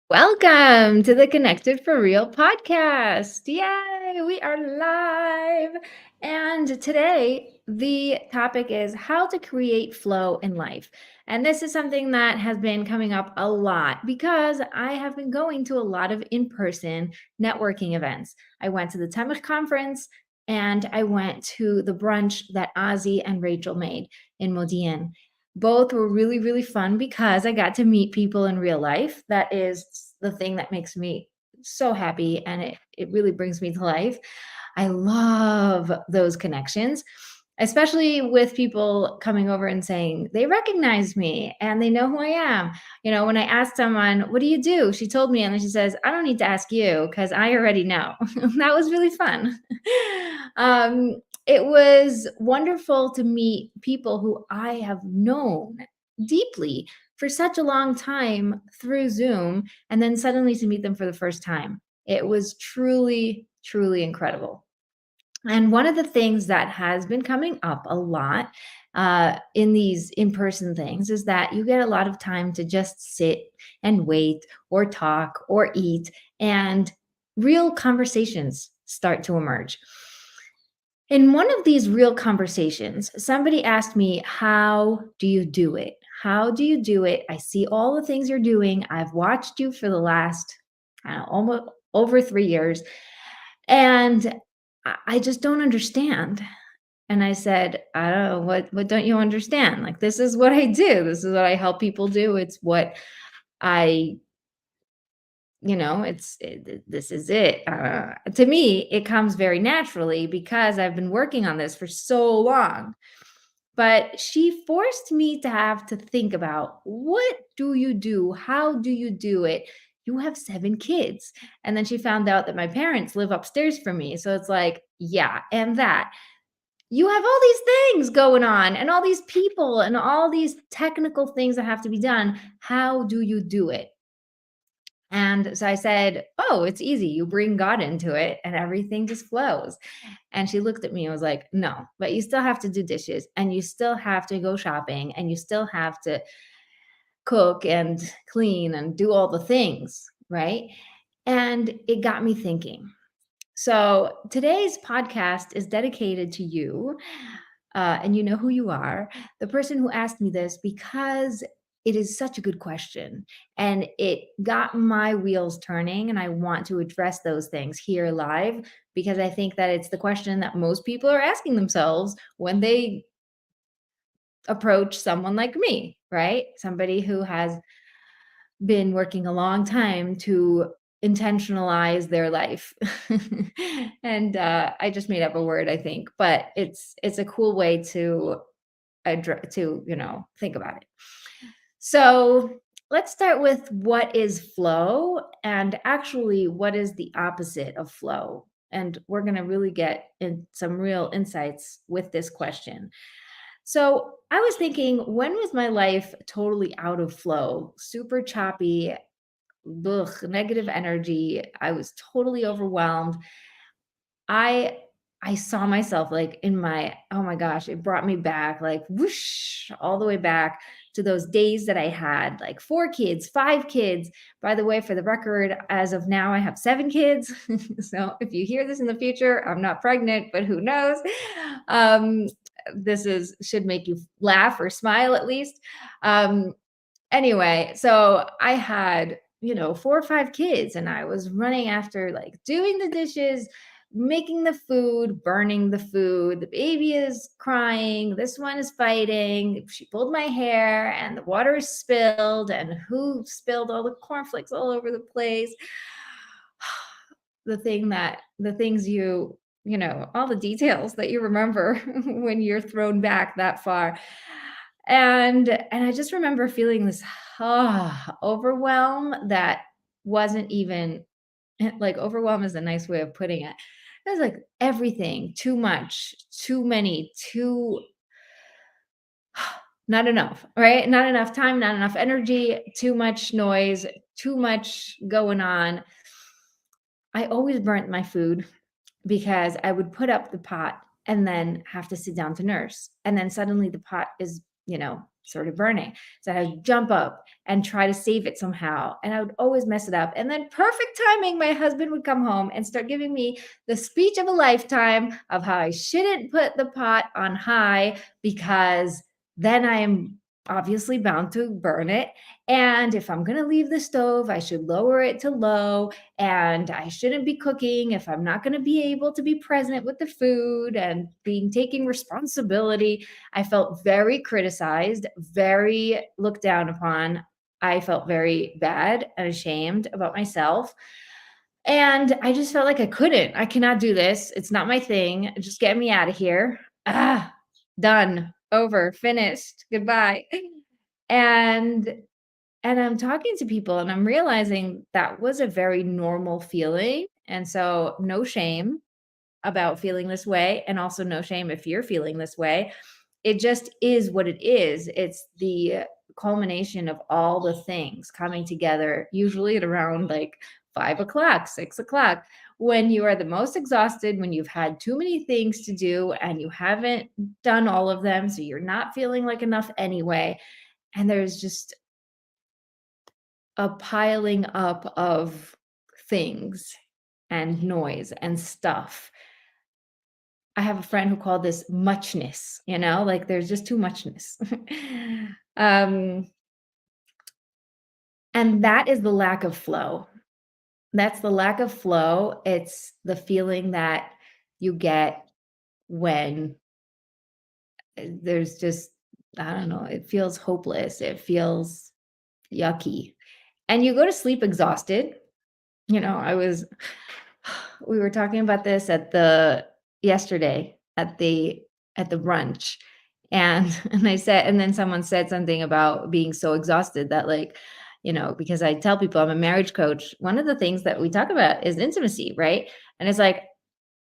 Welcome to the Connected for Real podcast. Yay, we are live. And today, the topic is how to create flow in life. And this is something that has been coming up a lot because I have been going to a lot of in person networking events. I went to the Temech conference and I went to the brunch that Ozzy and Rachel made in Modi'in. Both were really, really fun because I got to meet people in real life. That is the thing that makes me so happy and it really brings me to life. I love those connections, especially with people coming over and saying they recognize me and they know who I am. When I asked someone, "What do you do?" She told me, and then she says, "I don't need to ask you because I already know." That was really fun. um, it was wonderful to meet people who I have known deeply for such a long time through Zoom, and then suddenly to meet them for the first time. It was truly, truly incredible. And one of the things that has been coming up a lot in these in person things is that you get a lot of time to just sit and wait or talk or eat, and real conversations start to emerge. In one of these real conversations, somebody asked me, "How do you do it? How do you do it? I see all the things you're doing. I've watched you for the last, I don't know, almost over 3 years. And I just don't understand." And I said, "I don't know, what don't you understand? Like, this is what I do. This is what I help people do. It's what I, this is it." To me, it comes very naturally because I've been working on this for so long. But she forced me to have to think about, what do you do? How do you do it? You have 7 kids. And then she found out that my parents live upstairs from me. So it's like, yeah, and that. You have all these things going on and all these people and all these technical things that have to be done. How do you do it? And so I said, "Oh, it's easy. You bring God into it and everything just flows." And she looked at me and was like, "No, but you still have to do dishes and you still have to go shopping and you still have to cook and clean and do all the things." Right. And it got me thinking. So today's podcast is dedicated to you. And you know who you are, the person who asked me this, because it is such a good question. And it got my wheels turning. And I want to address those things here live because I think that it's the question that most people are asking themselves when they approach someone like me, right? Somebody who has been working a long time to intentionalize their life. And I just made up a word, I think, but it's a cool way to think about it. So let's start with what is flow and actually what is the opposite of flow. And we're going to really get in some real insights with this question. So I was thinking, when was my life totally out of flow, super choppy, negative energy? I was totally overwhelmed. I I saw myself like in my, oh my gosh, it brought me back like whoosh all the way back to those days that I had like 4 kids, 5 kids. By the way, for the record, as of now, I have 7 kids. So if you hear this in the future, I'm not pregnant, but who knows? Um, this is should make you laugh or smile at least. Um, anyway, so I had, 4 or 5 kids, and I was running after like doing the dishes, making the food, burning the food. The baby is crying. This one is fighting. She pulled my hair, and the water is spilled. And who spilled all the cornflakes all over the place? The things all the details that you remember when you're thrown back that far. And I just remember feeling this overwhelm that wasn't even like, overwhelm is a nice way of putting it. It was like everything, too much, too many, too not enough, right? Not enough time, not enough energy, too much noise, too much going on. I always burnt my food because I would put up the pot and then have to sit down to nurse. And then suddenly the pot is, started burning. So I would jump up and try to save it somehow. And I would always mess it up. And then perfect timing, my husband would come home and start giving me the speech of a lifetime of how I shouldn't put the pot on high because then I am obviously bound to burn it. And if I'm going to leave the stove, I should lower it to low. And I shouldn't be cooking if I'm not going to be able to be present with the food and being taking responsibility. I felt very criticized, very looked down upon. I felt very bad and ashamed about myself. And I just felt like I cannot do this. It's not my thing. Just get me out of here. Done, over, finished, goodbye. And and I'm talking to people and I'm realizing that was a very normal feeling. And so no shame about feeling this way, and also no shame if you're feeling this way. It just is what it is. It's the culmination of all the things coming together, usually at around like 5 o'clock, 6 o'clock, when you are the most exhausted, when you've had too many things to do and you haven't done all of them. So you're not feeling like enough anyway. And there's just a piling up of things and noise and stuff. I have a friend who called this muchness, like there's just too muchness. um, and that is the lack of flow. That's the lack of flow. It's the feeling that you get when there's just, I don't know, it feels hopeless. It feels yucky. And you go to sleep exhausted. I was we were talking about this yesterday at the brunch. And and I said, and then someone said something about being so exhausted that like, because I tell people I'm a marriage coach, one of the things that we talk about is intimacy, right? And it's like,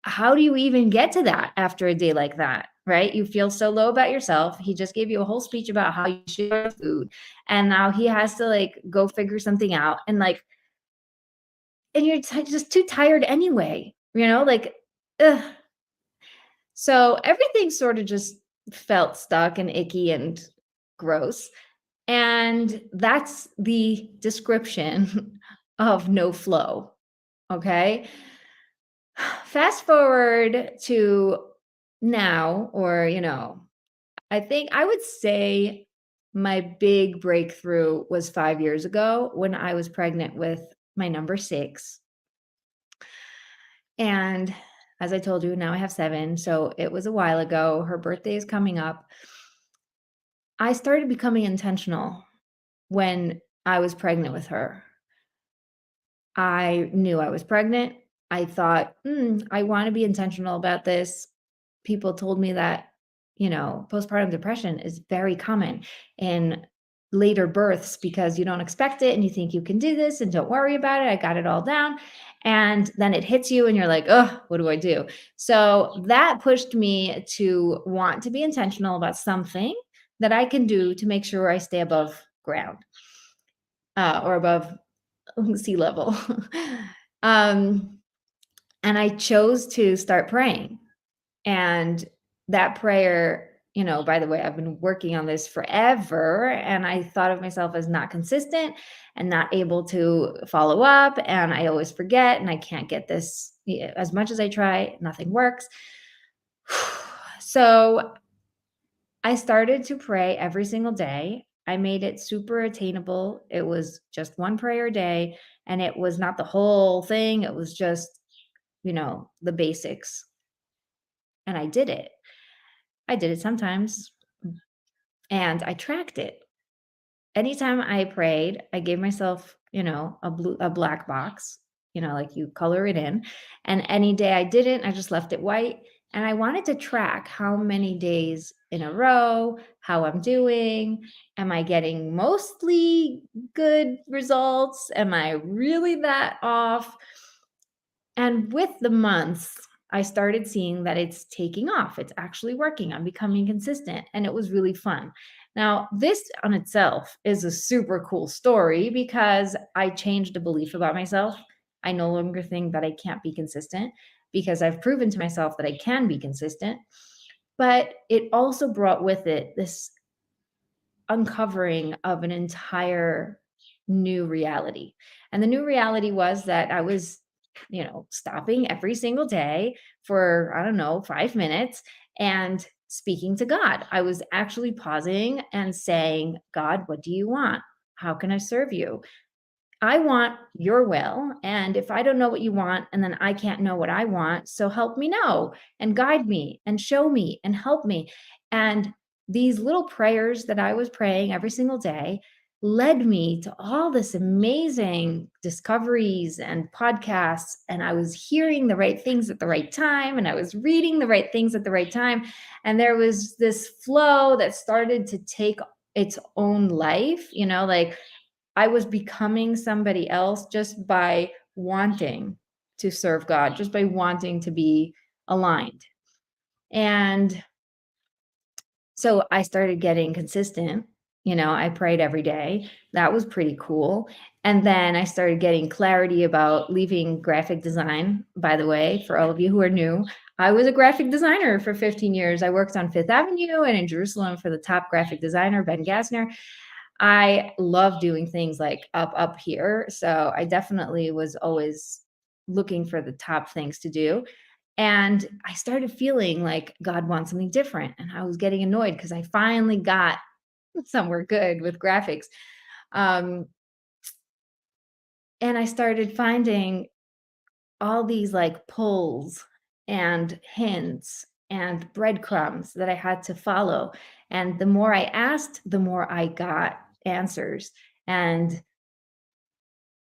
how do you even get to that after a day like that? Right? You feel so low about yourself. He just gave you a whole speech about how you should eat food. And now he has to like go figure something out. And you're just too tired anyway, like, ugh. So everything sort of just felt stuck and icky and gross. And that's the description of no flow. Okay. Fast forward to now, or, I think I would say my big breakthrough was 5 years ago when I was pregnant with my number 6. And as I told you, now I have 7. So it was a while ago. Her birthday is coming up. I started becoming intentional when I was pregnant with her. I knew I was pregnant. I thought, I want to be intentional about this. People told me that, postpartum depression is very common in later births because you don't expect it and you think you can do this and don't worry about it. I got it all down. And then it hits you and you're like, oh, what do I do? So that pushed me to want to be intentional about something that I can do to make sure I stay above ground or above sea level. um, and I chose to start praying. And that prayer, by the way, I've been working on this forever. And I thought of myself as not consistent and not able to follow up. And I always forget and I can't get this as much as I try, nothing works. So I started to pray every single day. I made it super attainable. It was just one prayer a day, and it was not the whole thing. It was just, the basics. And I did it. I did it sometimes, and I tracked it. Anytime I prayed, I gave myself, a black box, like you color it in. And any day I didn't, I just left it white. And I wanted to track how many days in a row, how I'm doing. Am I getting mostly good results? Am I really that off? And with the months, I started seeing that it's taking off. It's actually working. I'm becoming consistent. And it was really fun. Now, this on itself is a super cool story because I changed a belief about myself. I no longer think that I can't be consistent because I've proven to myself that I can be consistent. But it also brought with it this uncovering of an entire new reality. And the new reality was that I was, stopping every single day for, I don't know, 5 minutes and speaking to God. I was actually pausing and saying, God, what do you want? How can I serve you? I want your will. And if I don't know what you want, and then I can't know what I want, so help me know and guide me and show me and help me. And these little prayers that I was praying every single day led me to all this amazing discoveries and podcasts. And I was hearing the right things at the right time. And I was reading the right things at the right time. And there was this flow that started to take its own life, like I was becoming somebody else just by wanting to serve God, just by wanting to be aligned. And so I started getting consistent. I prayed every day. That was pretty cool. And then I started getting clarity about leaving graphic design. By the way, for all of you who are new, I was a graphic designer for 15 years. I worked on Fifth Avenue and in Jerusalem for the top graphic designer, Ben Gassner. I love doing things like up here. So I definitely was always looking for the top things to do. And I started feeling like God wants something different. And I was getting annoyed because I finally got somewhere good with graphics. Um, and I started finding all these like pulls and hints and breadcrumbs that I had to follow. And the more I asked, the more I got answers. And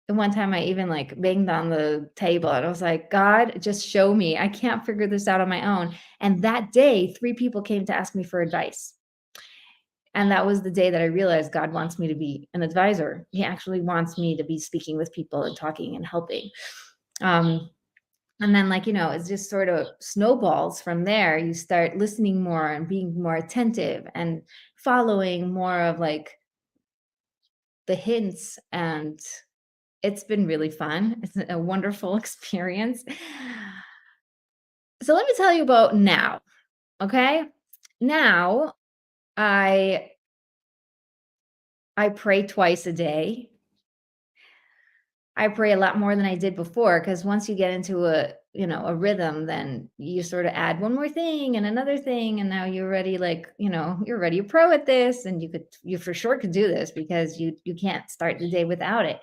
the one time I even like banged on the table and I was like, God, just show me. I can't figure this out on my own. And that day, 3 people came to ask me for advice. And that was the day that I realized God wants me to be an advisor. He actually wants me to be speaking with people and talking and helping. And then, it just sort of snowballs from there. You start listening more and being more attentive and following more of like the hints. And it's been really fun. It's a wonderful experience. So let me tell you about now. Okay. Now I pray twice a day. I pray a lot more than I did before because once you get into a rhythm, then you sort of add one more thing and another thing, and now you're ready. You're ready, you're pro at this, and you for sure could do this because you can't start the day without it.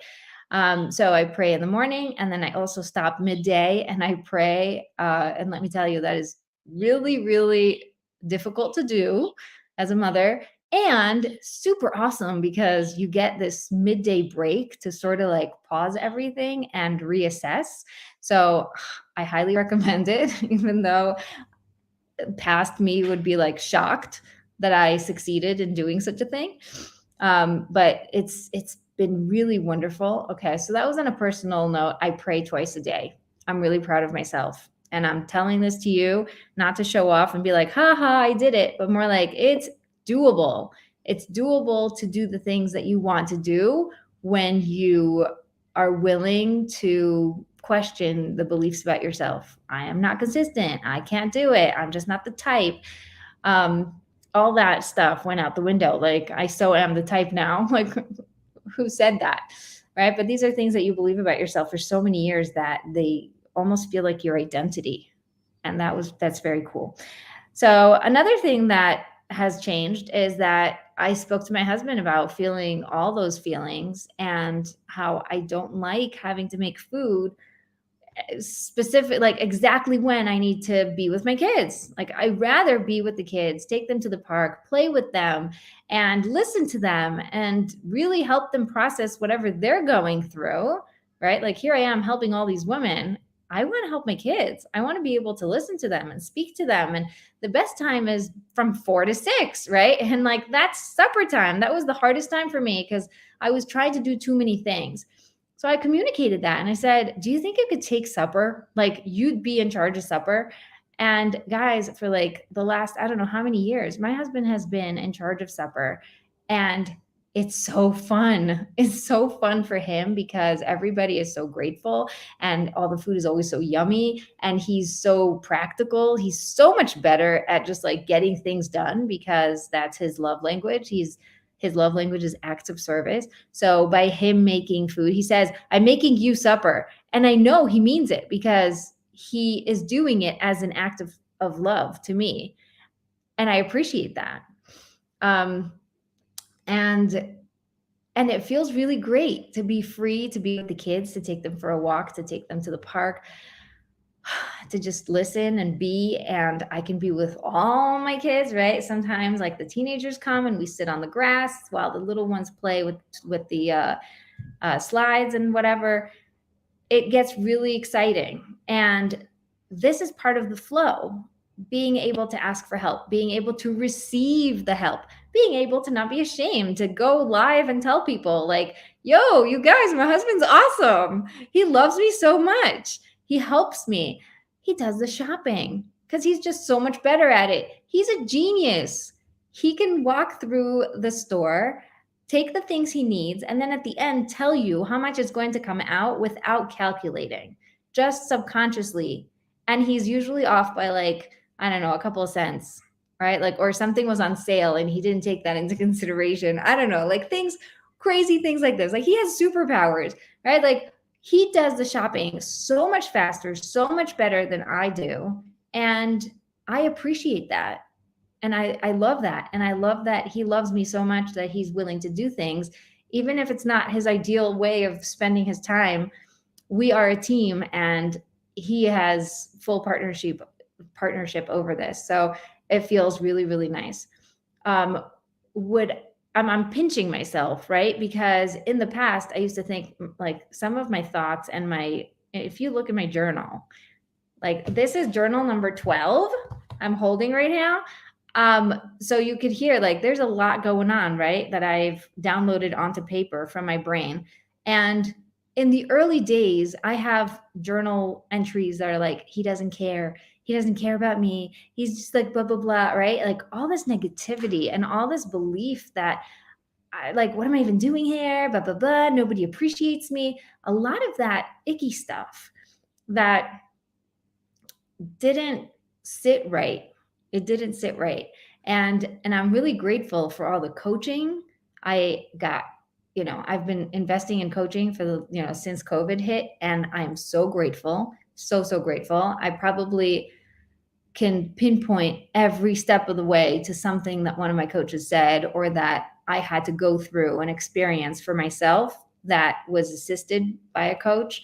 So I pray in the morning, and then I also stop midday and I pray. And let me tell you, that is really, really difficult to do as a mother and super awesome because you get this midday break to sort of like pause everything and reassess. So I highly recommend it, even though past me would be like shocked that I succeeded in doing such a thing. But it's been really wonderful. Okay, so that was on a personal note. I pray twice a day. I'm really proud of myself. And I'm telling this to you, not to show off and be like, ha ha, I did it, but more like it's doable. It's doable to do the things that you want to do when you are willing to question the beliefs about yourself. I am not consistent. I can't do it. I'm just not the type. All that stuff went out the window. Like I so am the type now. Like who said that? Right. But these are things that you believe about yourself for so many years that they almost feel like your identity. And that's very cool. So another thing that has changed is that I spoke to my husband about feeling all those feelings and how I don't like having to make food specific, like exactly when I need to be with my kids. Like I'd rather be with the kids, take them to the park, play with them and listen to them and really help them process whatever they're going through, right? Like here I am helping all these women. I want to help my kids. I want to be able to listen to them and speak to them. And the best time is from 4 to 6, right? And like that's supper time. That was the hardest time for me because I was trying to do too many things. So I communicated that and I said, do you think you could take supper? Like you'd be in charge of supper. And guys, for like the last, I don't know how many years, my husband has been in charge of supper. And it's so fun. It's so fun for him because everybody is so grateful and all the food is always so yummy. And he's so practical. He's so much better at just like getting things done because that's his love language. His love language is acts of service. So by him making food, he says, I'm making you supper. And I know he means it because he is doing it as an act of love to me. And I appreciate that. Um, and and it feels really great to be free to be with the kids, to take them for a walk, to take them to the park, to just listen and be. And I can be with all my kids, right? Sometimes like the teenagers come and we sit on the grass while the little ones play with the slides and whatever. It gets really exciting. And this is part of the flow, being able to ask for help, being able to receive the help, being able to not be ashamed to go live and tell people like, yo, you guys, my husband's awesome. He loves me so much. He helps me. He does the shopping because he's just so much better at it. He's a genius. He can walk through the store, take the things he needs, and then at the end tell you how much is going to come out without calculating, just subconsciously. And he's usually off by like, I don't know, a couple of cents, right? Like, or something was on sale and he didn't take that into consideration. I don't know, like things, crazy things like this. Like he has superpowers, right? Like he does the shopping so much faster, so much better than I do. And I appreciate that. And I love that. And I love that he loves me so much that he's willing to do things, even if it's not his ideal way of spending his time. We are a team and he has full partnership over this. So it feels really, really nice. I'm pinching myself, right? Because in the past, I used to think like some of my thoughts and if you look at my journal, like this is journal number 12 I'm holding right now. So you could hear like there's a lot going on, right? That I've downloaded onto paper from my brain. And in the early days, I have journal entries that are like, he doesn't care. He doesn't care about me. He's just like blah, blah, blah, right? Like all this negativity and all this belief that what am I even doing here? Blah, blah, blah. Nobody appreciates me. A lot of that icky stuff that didn't sit right. It didn't sit right. And I'm really grateful for all the coaching I got. I've been investing in coaching for since COVID hit, and I am so grateful. So grateful. I probably can pinpoint every step of the way to something that one of my coaches said or that I had to go through and experience for myself that was assisted by a coach.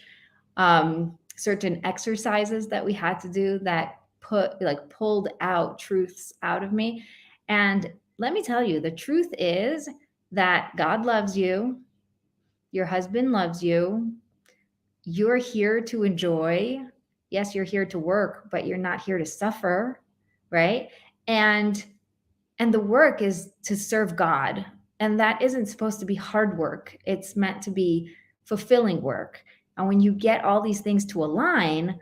Certain exercises that we had to do that pulled out truths out of me. And let me tell you, the truth is that God loves you. Your husband loves you. You're here to enjoy. Yes, you're here to work, but you're not here to suffer, right? And the work is to serve God. And that isn't supposed to be hard work. It's meant to be fulfilling work. And when you get all these things to align,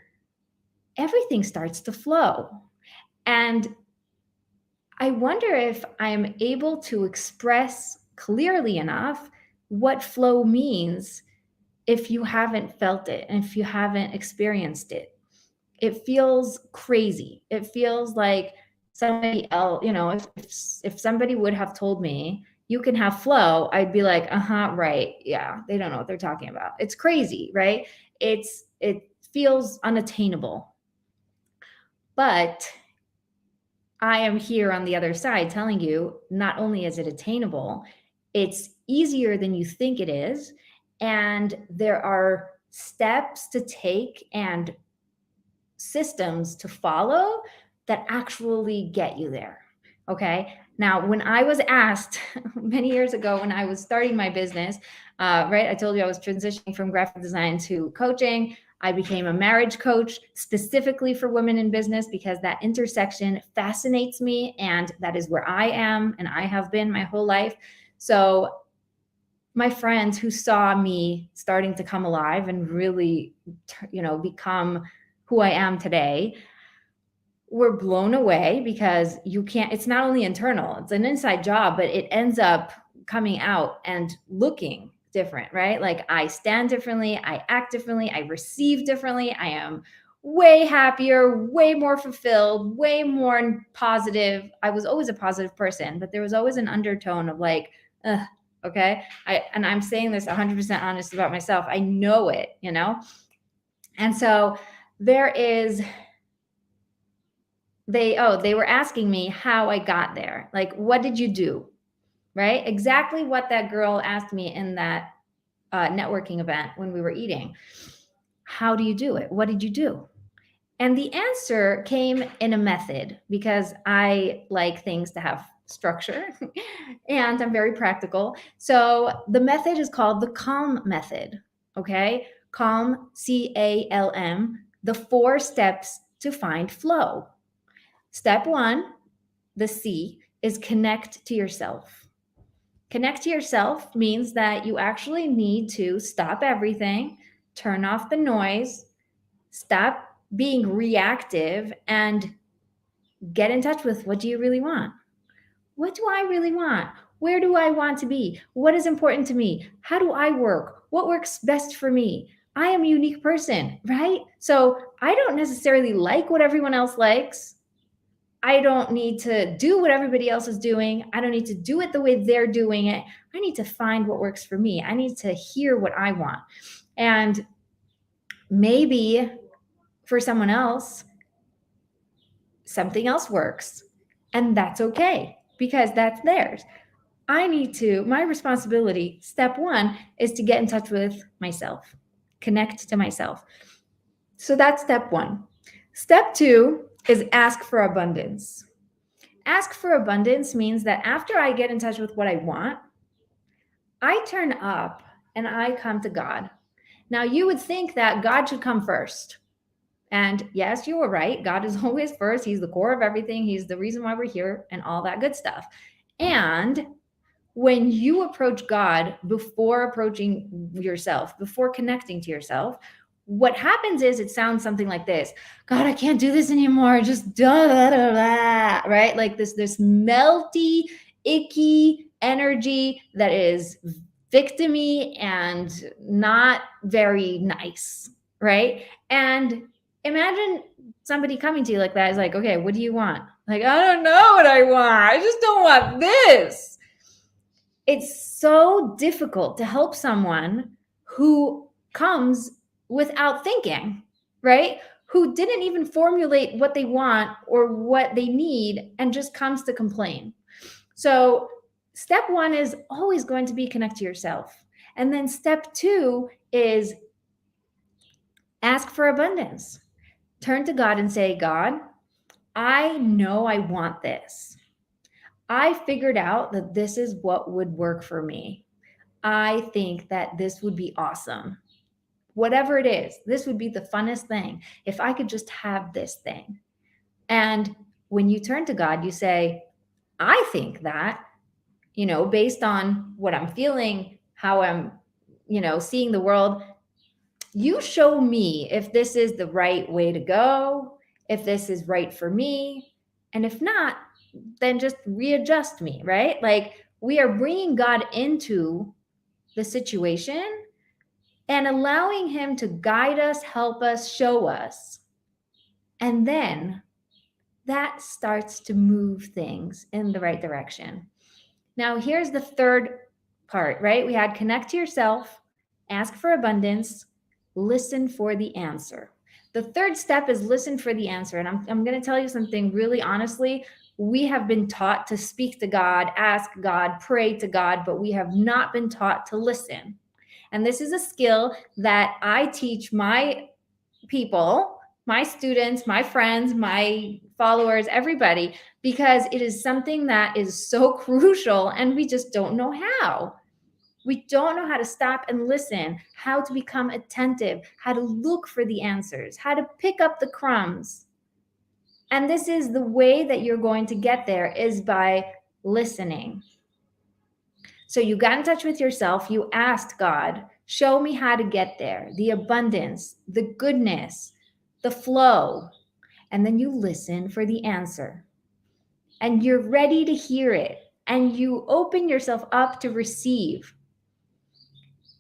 everything starts to flow. And I wonder if I'm able to express clearly enough what flow means if you haven't felt it and if you haven't experienced it. It feels crazy. It feels like somebody else, if somebody would have told me you can have flow, I'd be like, right. Yeah, they don't know what they're talking about. It's crazy, right? It feels unattainable. But I am here on the other side telling you, not only is it attainable, it's easier than you think it is. And there are steps to take and systems to follow that actually get you there. Okay. Now, when I was asked many years ago, when I was starting my business, right, I told you I was transitioning from graphic design to coaching. I became a marriage coach specifically for women in business because that intersection fascinates me. And that is where I am and I have been my whole life. So my friends who saw me starting to come alive and really, become who I am today were blown away because it's not only internal, it's an inside job, but it ends up coming out and looking different, right? Like I stand differently, I act differently, I receive differently. I am way happier, way more fulfilled, way more positive. I was always a positive person, but there was always an undertone of like, Ugh, okay. And I'm saying this 100% honest about myself. I know it, And so there is, they were asking me how I got there. Like, what did you do? Right? Exactly what that girl asked me in that networking event when we were eating. How do you do it? What did you do? And the answer came in a method, because I like things to have structure and I'm very practical. So the method is called the CALM method. Okay. CALM, CALM, the 4 steps to find flow. Step 1, the C, is connect to yourself. Connect to yourself means that you actually need to stop everything, turn off the noise, stop being reactive, and get in touch with, what do you really want? What do I really want? Where do I want to be? What is important to me? How do I work? What works best for me? I am a unique person, right? So I don't necessarily like what everyone else likes. I don't need to do what everybody else is doing. I don't need to do it the way they're doing it. I need to find what works for me. I need to hear what I want. And maybe for someone else, something else works. And that's okay, because that's theirs. My responsibility, step 1, is to get in touch with myself, connect to myself. So that's step 1. Step 2 is ask for abundance. Ask for abundance means that after I get in touch with what I want, I turn up and I come to God. Now, you would think that God should come first. And yes, you were right. God is always first. He's the core of everything. He's the reason why we're here and all that good stuff. And when you approach God before approaching yourself, before connecting to yourself, what happens is it sounds something like this: God, I can't do this anymore. Just da da da da, right? Like this melty, icky energy that is victimy and not very nice, right? And imagine somebody coming to you like that is like, okay, what do you want? Like, I don't know what I want. I just don't want this. It's so difficult to help someone who comes without thinking, right? Who didn't even formulate what they want or what they need and just comes to complain. So step 1 is always going to be connect to yourself. And then step 2 is ask for abundance. Turn to God and say, God, I know I want this. I figured out that this is what would work for me. I think that this would be awesome. Whatever it is, this would be the funnest thing if I could just have this thing. And when you turn to God, you say, I think that, based on what I'm feeling, how I'm, seeing the world, you show me if this is the right way to go, if this is right for me. And if not, then just readjust me, right? Like, we are bringing God into the situation and allowing him to guide us, help us, show us. And then that starts to move things in the right direction. Now, here's the third part, right? We had connect to yourself, ask for abundance, listen for the answer. The third step is listen for the answer. And I'm going to tell you something really honestly. We have been taught to speak to God, ask God, pray to God, but we have not been taught to listen. And this is a skill that I teach my people, my students, my friends, my followers, everybody, because it is something that is so crucial and we just don't know how. We don't know how to stop and listen, how to become attentive, how to look for the answers, how to pick up the crumbs. And this is the way that you're going to get there, is by listening. So you got in touch with yourself, you asked God, show me how to get there, the abundance, the goodness, the flow. And then you listen for the answer. And you're ready to hear it. And you open yourself up to receive.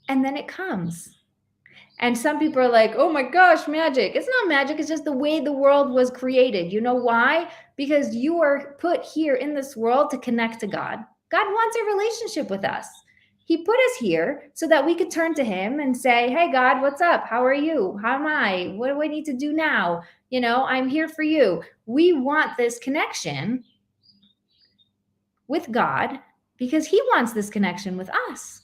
And then it comes. And some people are like, oh my gosh, magic. It's not magic. It's just the way the world was created. You know why? Because you are put here in this world to connect to God. God wants a relationship with us. He put us here so that we could turn to him and say, hey, God, what's up? How are you? How am I? What do I need to do now? I'm here for you. We want this connection with God because he wants this connection with us.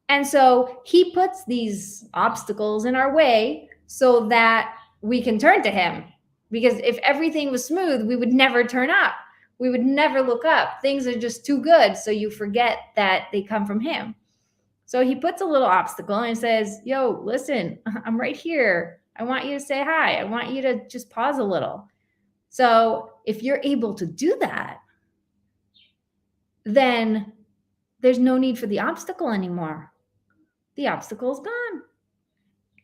And so he puts these obstacles in our way so that we can turn to him. Because if everything was smooth, we would never turn up. We would never look up. Things are just too good. So you forget that they come from him. So he puts a little obstacle and says, yo, listen, I'm right here. I want you to say hi. I want you to just pause a little. So if you're able to do that, then there's no need for the obstacle anymore. The obstacle's gone.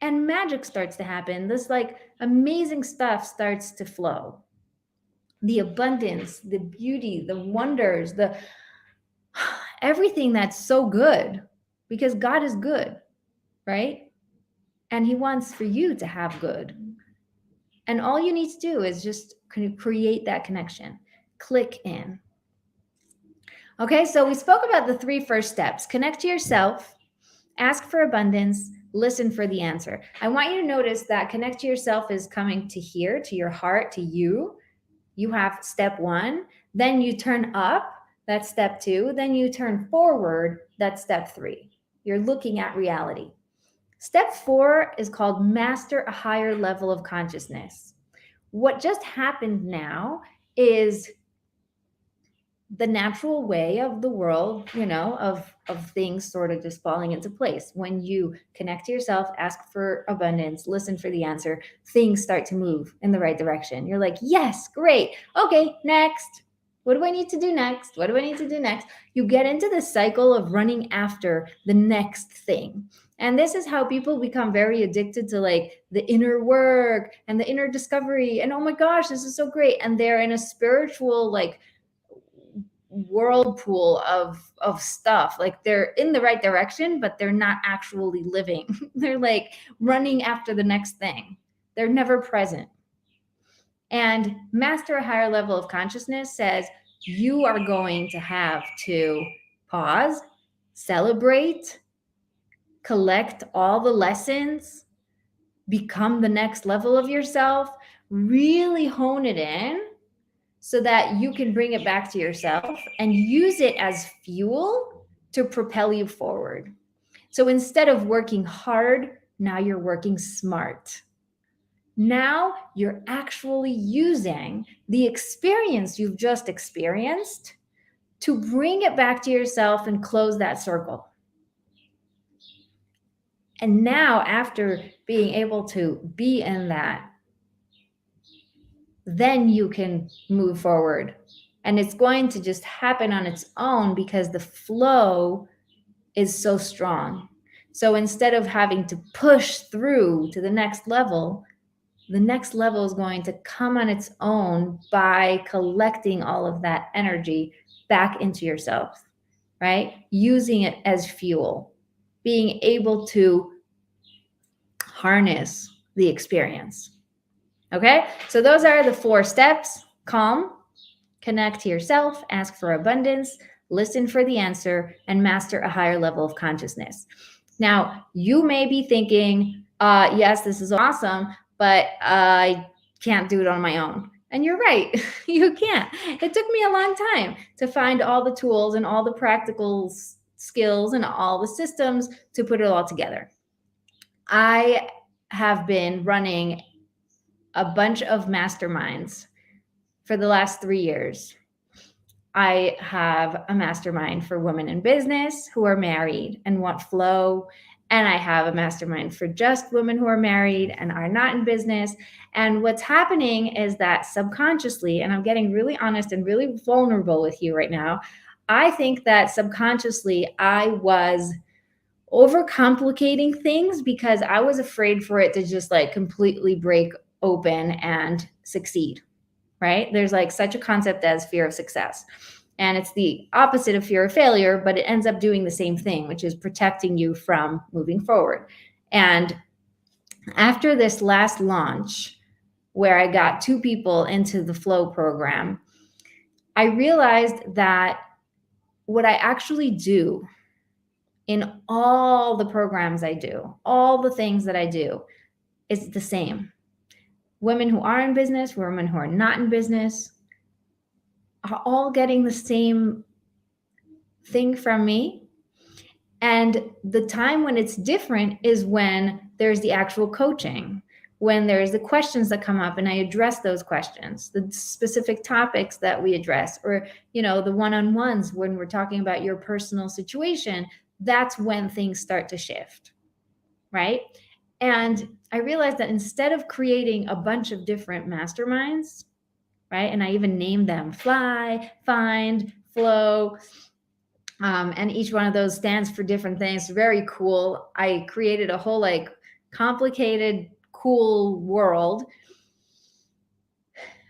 And magic starts to happen. This amazing stuff starts to flow. The abundance, the beauty, the wonders, the everything that's so good, because God is good, right? And he wants for you to have good. And all you need to do is just create that connection. Click in. Okay, so we spoke about the 3 first steps. Connect to yourself, ask for abundance, listen for the answer. I want you to notice that connect to yourself is coming to here, to your heart, to you. You have step 1, then you turn up, that's step 2, then you turn forward, that's step 3. You're looking at reality. Step 4 is called master a higher level of consciousness. What just happened now is the natural way of the world, of things sort of just falling into place. When you connect to yourself, ask for abundance, listen for the answer, things start to move in the right direction. You're like, yes, great. Okay, next. What do I need to do next? What do I need to do next? You get into the cycle of running after the next thing. And this is how people become very addicted to the inner work and the inner discovery. And oh my gosh, this is so great. And they're in a spiritual, whirlpool of stuff. They're in the right direction, but they're not actually living. They're running after the next thing. They're never present. And master a higher level of consciousness says you are going to have to pause, celebrate, collect all the lessons, become the next level of yourself, really hone it in so that you can bring it back to yourself and use it as fuel to propel you forward. So instead of working hard, now you're working smart. Now you're actually using the experience you've just experienced to bring it back to yourself and close that circle. And now, after being able to be in that, then you can move forward. And it's going to just happen on its own because the flow is so strong. So instead of having to push through to the next level is going to come on its own by collecting all of that energy back into yourself, right? Using it as fuel, being able to harness the experience. Okay, so those are the 4 steps. Calm, connect to yourself, ask for abundance, listen for the answer, and master a higher level of consciousness. Now, you may be thinking, yes, this is awesome, but I can't do it on my own. And you're right, you can't. It took me a long time to find all the tools and all the practical skills and all the systems to put it all together. I have been running a bunch of masterminds for the last 3 years. I have a mastermind for women in business who are married and want flow. And I have a mastermind for just women who are married and are not in business. And what's happening is that subconsciously, and I'm getting really honest and really vulnerable with you right now, I think that subconsciously I was overcomplicating things because I was afraid for it to just completely break open and succeed, right? There's such a concept as fear of success. And it's the opposite of fear of failure, but it ends up doing the same thing, which is protecting you from moving forward. And after this last launch, where I got 2 people into the flow program, I realized that what I actually do in all the programs I do, all the things that I do, is the same. Women who are in business, women who are not in business, are all getting the same thing from me. And the time when it's different is when there's the actual coaching, when there's the questions that come up and I address those questions, the specific topics that we address, or, the one-on-ones when we're talking about your personal situation. That's when things start to shift, right? And I realized that instead of creating a bunch of different masterminds, right? And I even named them Fly, Find, Flow. And each one of those stands for different things. Very cool. I created a whole complicated, cool world.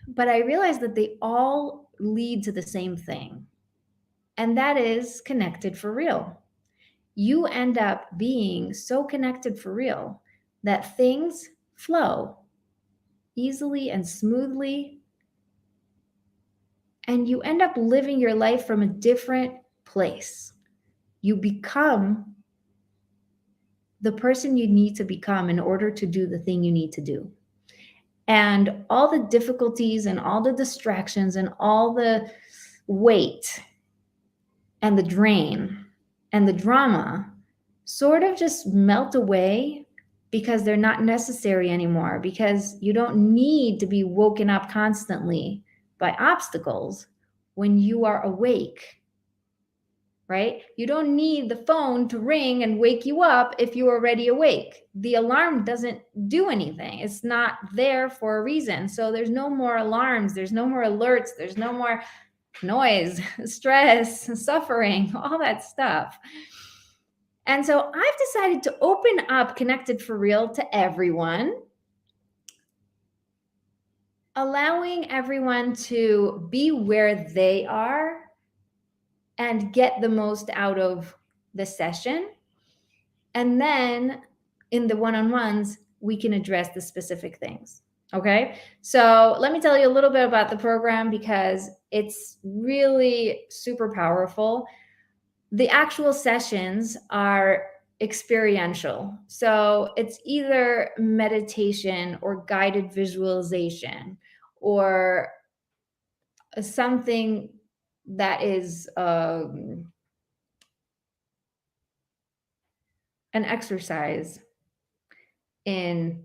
But I realized that they all lead to the same thing. And that is connected for real. You end up being so connected for real that things flow easily and smoothly. And you end up living your life from a different place. You become the person you need to become in order to do the thing you need to do. And all the difficulties and all the distractions and all the weight and the drain and the drama sort of just melt away because they're not necessary anymore, because you don't need to be woken up constantly by obstacles when you are awake, right? You don't need the phone to ring and wake you up if you're already awake. The alarm doesn't do anything. It's not there for a reason. So there's no more alarms. There's no more alerts. There's no more noise, stress, suffering, all that stuff. And so I've decided to open up Connected for Real to everyone, allowing everyone to be where they are and get the most out of the session. And then in the one-on-ones, we can address the specific things. Okay. So let me tell you a little bit about the program because it's really super powerful. The actual sessions are experiential. So it's either meditation or guided visualization or something that is an exercise in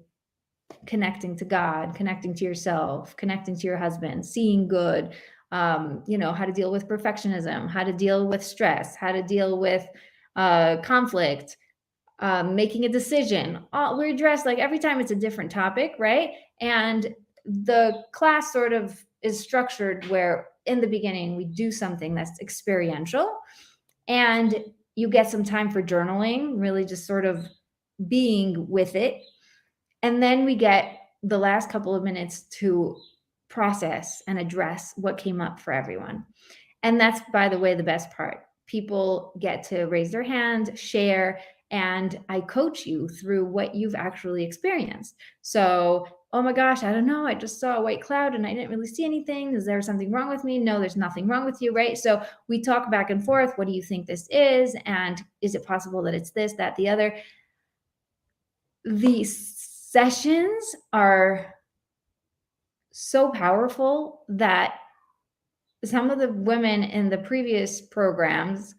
connecting to God, connecting to yourself, connecting to your husband, seeing good, how to deal with perfectionism, how to deal with stress, how to deal with conflict, making a decision. We're addressed every time it's a different topic, right? And the class sort of is structured where in the beginning we do something that's experiential and you get some time for journaling, really just sort of being with it. And then we get the last couple of minutes to process and address what came up for everyone. And that's, by the way, the best part. People get to raise their hand, share, and I coach you through what you've actually experienced. So, oh my gosh, I don't know. I just saw a white cloud and I didn't really see anything. Is there something wrong with me? No, there's nothing wrong with you, right? So we talk back and forth. What do you think this is? And is it possible that it's this, that, the other? The sessions are so powerful that some of the women in the previous programs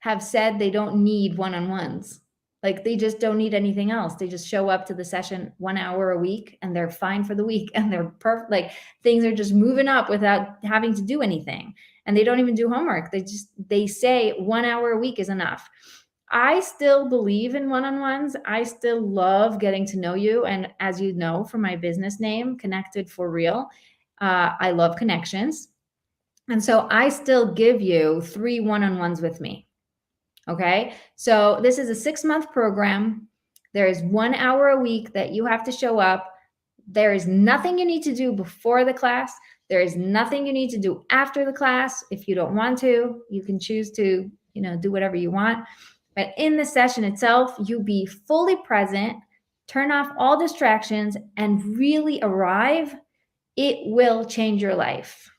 have said they don't need one-on-ones. They just don't need anything else. They just show up to the session 1 hour a week and they're fine for the week and they're perfect. Things are just moving up without having to do anything. And they don't even do homework. They say 1 hour a week is enough. I still believe in one-on-ones. I still love getting to know you. And as you know from my business name, Connected for Real, I love connections. And so I still give you 3 one-on-ones with me. Okay. So this is a 6-month program. There is 1 hour a week that you have to show up. There is nothing you need to do before the class. There is nothing you need to do after the class. If you don't want to, you can choose to, do whatever you want. But in the session itself, you be fully present, turn off all distractions, and really arrive. It will change your life.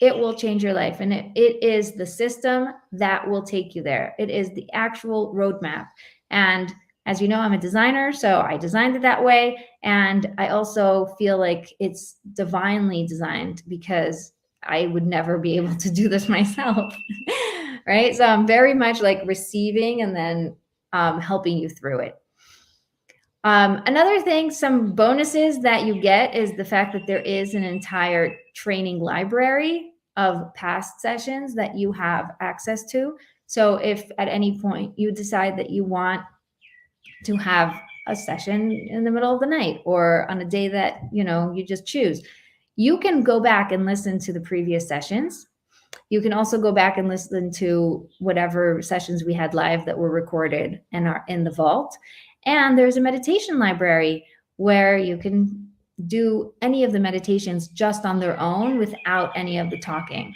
it will change your life. And it is the system that will take you there. It is the actual roadmap. And as you know, I'm a designer, so I designed it that way. And I also feel like it's divinely designed because I would never be able to do this myself. Right? So I'm very much like receiving and then helping you through it. Another thing, some bonuses that you get is the fact that there is an entire training library of past sessions that you have access to. So if at any point you decide that you want to have a session in the middle of the night or on a day that, you just choose, you can go back and listen to the previous sessions. You can also go back and listen to whatever sessions we had live that were recorded and are in the vault. And there's a meditation library where you can do any of the meditations just on their own without any of the talking.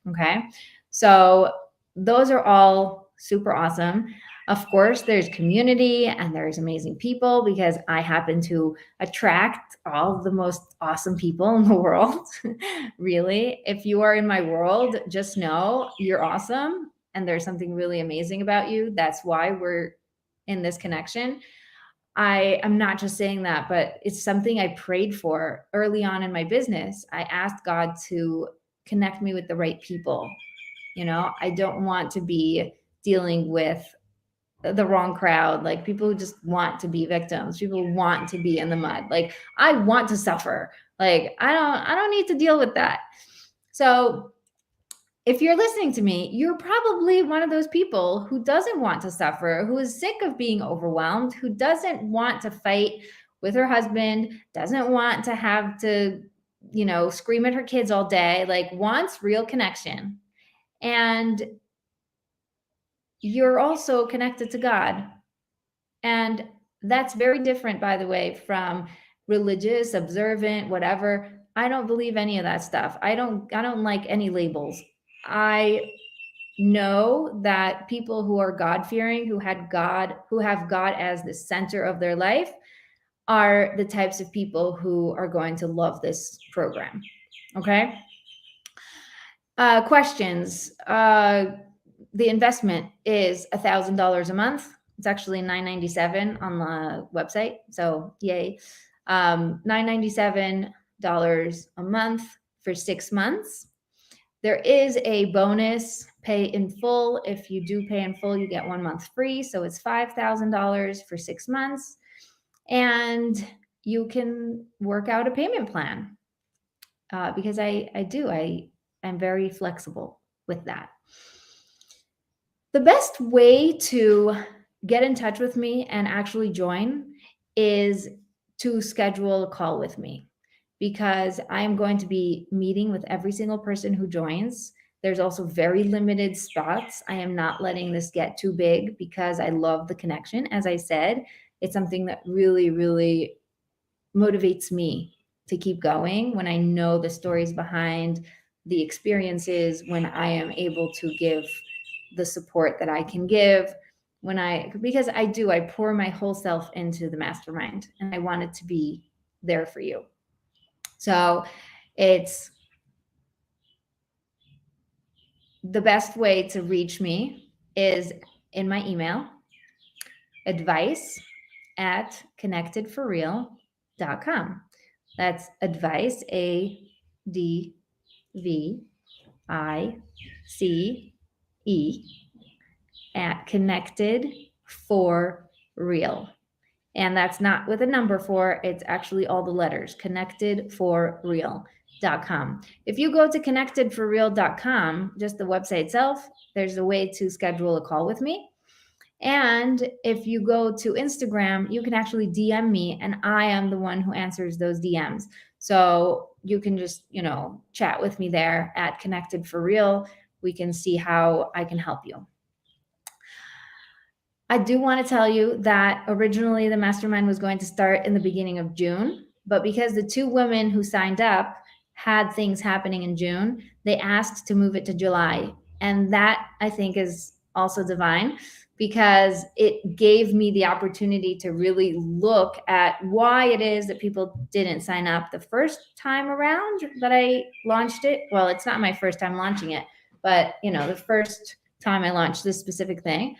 Okay. So those are all super awesome. Of course, there's community and there's amazing people because I happen to attract all of the most awesome people in the world. Really, if you are in my world, just know you're awesome and there's something really amazing about you. That's why we're in this connection. I am not just saying that, but it's something I prayed for early on in my business. I asked God to connect me with the right people. I don't want to be dealing with the wrong crowd, like people who just want to be victims, people who want to be in the mud. Like I want to suffer. Like I don't need to deal with that. So if you're listening to me, you're probably one of those people who doesn't want to suffer, who is sick of being overwhelmed, who doesn't want to fight with her husband, doesn't want to have to, scream at her kids all day, like wants real connection. And you're also connected to God. And that's very different, by the way, from religious, observant, whatever. I don't believe any of that stuff. I don't like any labels. I know that people who are God-fearing, who have God as the center of their life, are the types of people who are going to love this program. Okay. Questions. The investment is $1,000 a month. It's actually $997 on the website. So yay. $997 a month for 6 months. There is a bonus pay in full. If you do pay in full, you get 1 month free. So it's $5,000 for 6 months. And you can work out a payment plan because I'm very flexible with that. The best way to get in touch with me and actually join is to schedule a call with me, because I'm going to be meeting with every single person who joins. There's also very limited spots. I am not letting this get too big because I love the connection. As I said, it's something that really, really motivates me to keep going when I know the stories behind the experiences, when I am able to give the support that I can give, because I pour my whole self into the mastermind and I want it to be there for you. So it's the best way to reach me is in my email, advice@connectedforreal.com. That's advice, ADVICE at Connected for Real. And that's not with a number 4, it's actually all the letters, ConnectedForReal.com. If you go to ConnectedForReal.com, just the website itself, there's a way to schedule a call with me. And if you go to Instagram, you can actually DM me and I am the one who answers those DMs. So you can just, chat with me there at Connected for Real. We can see how I can help you. I do want to tell you that originally the mastermind was going to start in the beginning of June, but because the 2 women who signed up had things happening in June, they asked to move it to July. And that, I think, is also divine, because it gave me the opportunity to really look at why it is that people didn't sign up the first time around that I launched it. Well, it's not my first time launching it, but the first time I launched this specific thing.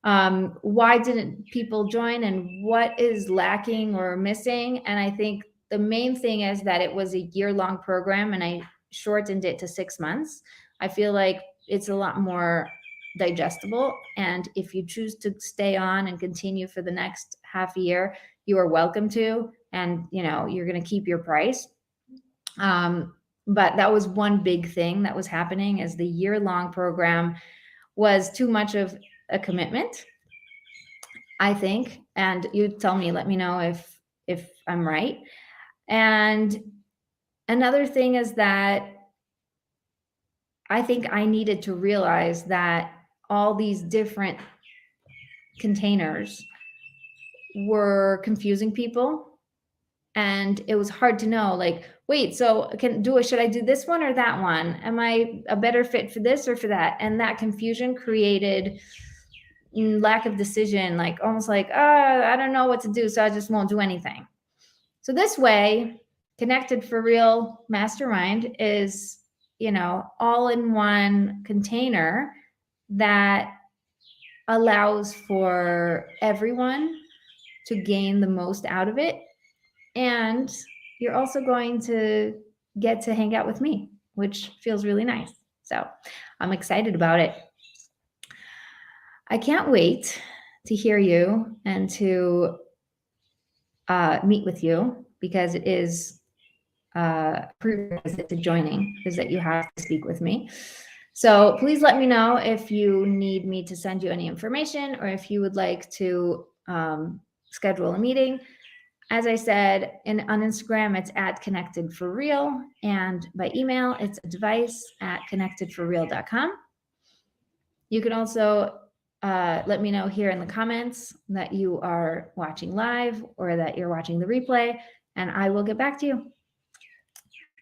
Why didn't people join, and what is lacking or missing? And I think the main thing is that it was a year-long program and I shortened it to 6 months. I feel like it's a lot more digestible. And if you choose to stay on and continue for the next half a year, you are welcome to, and you're going to keep your price. But that was one big thing that was happening, is the year-long program was too much of a commitment, I think. And you tell me, let me know if I'm right. And another thing is that I think I needed to realize that all these different containers were confusing people. And it was hard to know, like, wait, so should I do this one or that one? Am I a better fit for this or for that? And that confusion created lack of decision, like almost like, I don't know what to do, so I just won't do anything. So this way, Connected for Real Mastermind is, all in one container that allows for everyone to gain the most out of it. And you're also going to get to hang out with me, which feels really nice. So I'm excited about it. I can't wait to hear you and to meet with you, because it is prerequisite to joining is that you have to speak with me. So please let me know if you need me to send you any information, or if you would like to schedule a meeting. As I said, on Instagram, it's at ConnectedForReal, and by email, it's advice@connectedforreal.com. You can also let me know here in the comments that you are watching live or that you're watching the replay, and I will get back to you.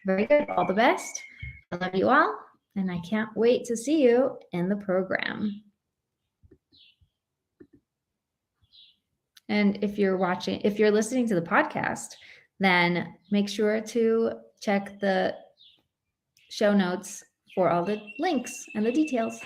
Very good. All the best. I love you all, and I can't wait to see you in the program. And if you're listening to the podcast, then make sure to check the show notes for all the links and the details.